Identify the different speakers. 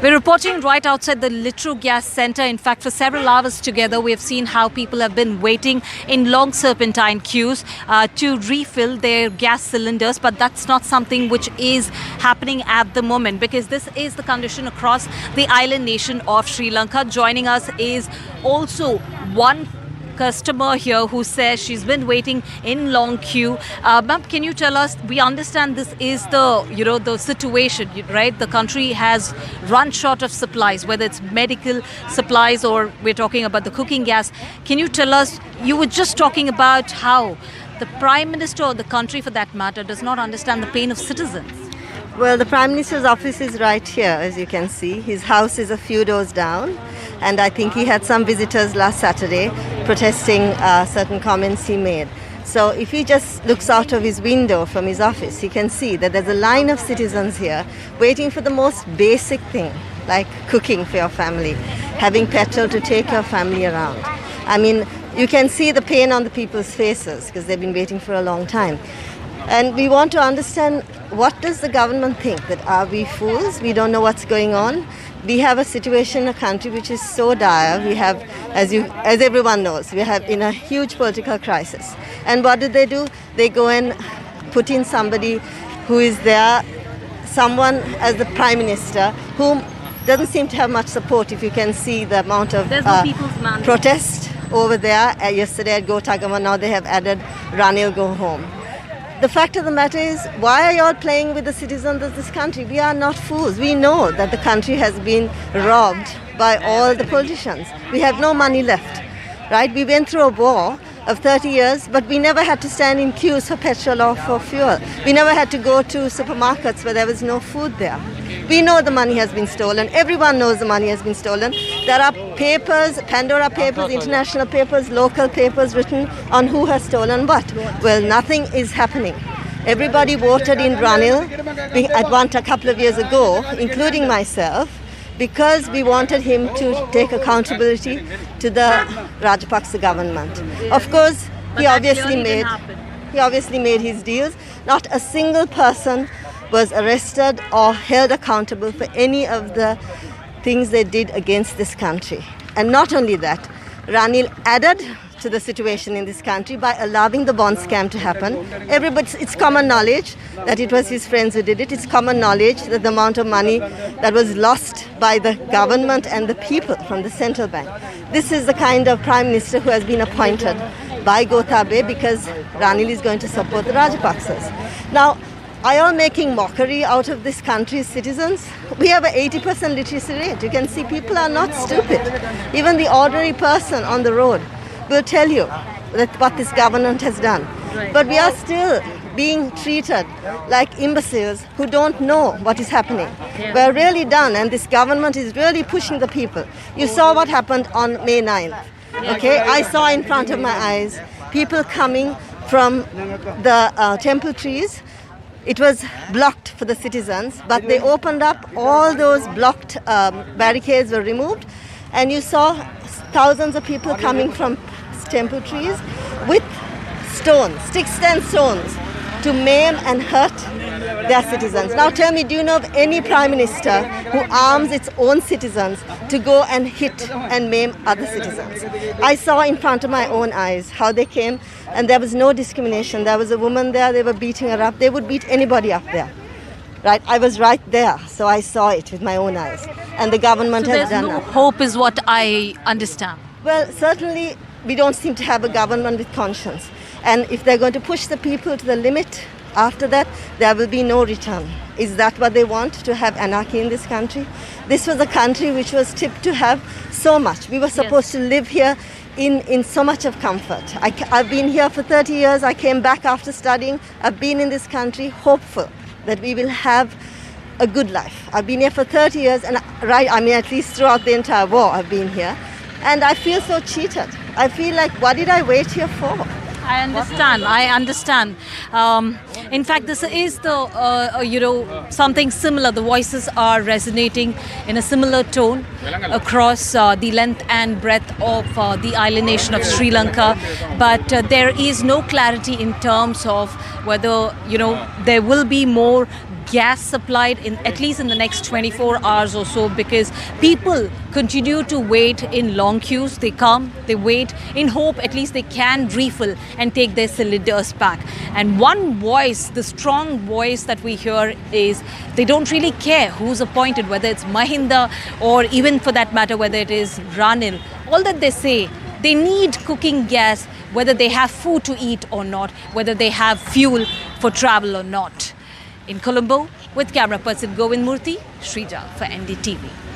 Speaker 1: We're reporting right outside the Litru Gas Centre. In fact, for several hours together, we have seen how people have been waiting in long serpentine queues to refill their gas cylinders. But that's not something which is happening at the moment, because this is the condition across the island nation of Sri Lanka. Joining us is also one customer here who says she's been waiting in long queue. Ma'am, can you tell us, we understand this is the situation, right? The country has run short of supplies, whether it's medical supplies or we're talking about the cooking gas. Can you tell us, you were just talking about how the Prime Minister or the country for that matter does not understand the pain of citizens.
Speaker 2: Well, the Prime Minister's office is right here, as you can see. His house is a few doors down, and I think he had some visitors last Saturday protesting certain comments he made. So if he just looks out of his window from his office, he can see that there's a line of citizens here waiting for the most basic thing, like cooking for your family, having petrol to take your family around. I mean, you can see the pain on the people's faces because they've been waiting for a long time. And we want to understand, what does the government think? That are we fools? We don't know what's going on. We have a situation in a country which is so dire. We have, as everyone knows, we have in a huge political crisis. And what do? They go and put in somebody who is there, someone as the Prime Minister, whom doesn't seem to have much support. If you can see the amount of protest over there. Yesterday at Go Tagama, now they have added Ranil Go Home. The fact of the matter is, why are you all playing with the citizens of this country? We are not fools. We know that the country has been robbed by all the politicians. We have no money left, right? We went through a war of 30 years, but we never had to stand in queues for petrol or for fuel. We never had to go to supermarkets where there was no food there. We know the money has been stolen. Everyone knows the money has been stolen. There are papers, Pandora papers, international papers, local papers written on who has stolen what. Well, nothing is happening. Everybody voted in Ranil a couple of years ago, including myself, because we wanted him to take accountability to the Rajapaksa government. Of course, he obviously made his deals. Not a single person was arrested or held accountable for any of the things they did against this country. And not only that, Ranil added to the situation in this country by allowing the bond scam to happen. It's common knowledge that it was his friends who did it. It's common knowledge that the amount of money that was lost by the government and the people from the central bank. This is the kind of Prime Minister who has been appointed by Gotabaya because Ranil is going to support the Rajapaksas. Now, are you all making mockery out of this country's citizens? We have an 80% literacy rate. You can see people are not stupid. Even the ordinary person on the road will tell you that what this government has done.
Speaker 1: Right.
Speaker 2: But we are still being treated like imbeciles who don't know what is happening.
Speaker 1: Yeah.
Speaker 2: We're really done, and this government is really pushing the people. You saw what happened on May 9th. Okay, I saw in front of my eyes people coming from the temple trees. It was blocked for the citizens, but they opened up, all those blocked barricades were removed, and you saw thousands of people coming from temple trees with stones, sticks and stones, to maim and hurt their citizens. Now tell me, do you know of any Prime Minister who arms its own citizens to go and hit and maim other citizens? I saw in front of my own eyes how they came, and there was no discrimination. There was a woman there, they were beating her up. They would beat anybody up there. Right? I was right there, so I saw it with my own eyes. And the government has done
Speaker 1: no
Speaker 2: that.
Speaker 1: hope is what I understand.
Speaker 2: Well, certainly we don't seem to have a government with conscience. And if they're going to push the people to the limit, after that, there will be no return. Is that what they want, to have anarchy in this country? This was a country which was tipped to have so much. We were supposed to live here in so much of comfort. I've been here for 30 years. I came back after studying. I've been in this country hopeful that we will have a good life. I've been here for 30 years, and at least throughout the entire war I've been here. And I feel so cheated. I feel like, what did I wait here for?
Speaker 1: I understand. In fact, this is something similar. The voices are resonating in a similar tone across the length and breadth of the island nation of Sri Lanka. But there is no clarity in terms of whether, there will be more gas supplied in at least in the next 24 hours or so, because people continue to wait in long queues. They come, they wait in hope at least they can refill and take their cylinders back. And one voice, the strong voice that we hear is they don't really care who's appointed, whether it's Mahinda or even for that matter whether it is Ranil. All that they say, they need cooking gas, whether they have food to eat or not, whether they have fuel for travel or not. In Colombo, with camera person Govind Murthy, Shrija for NDTV.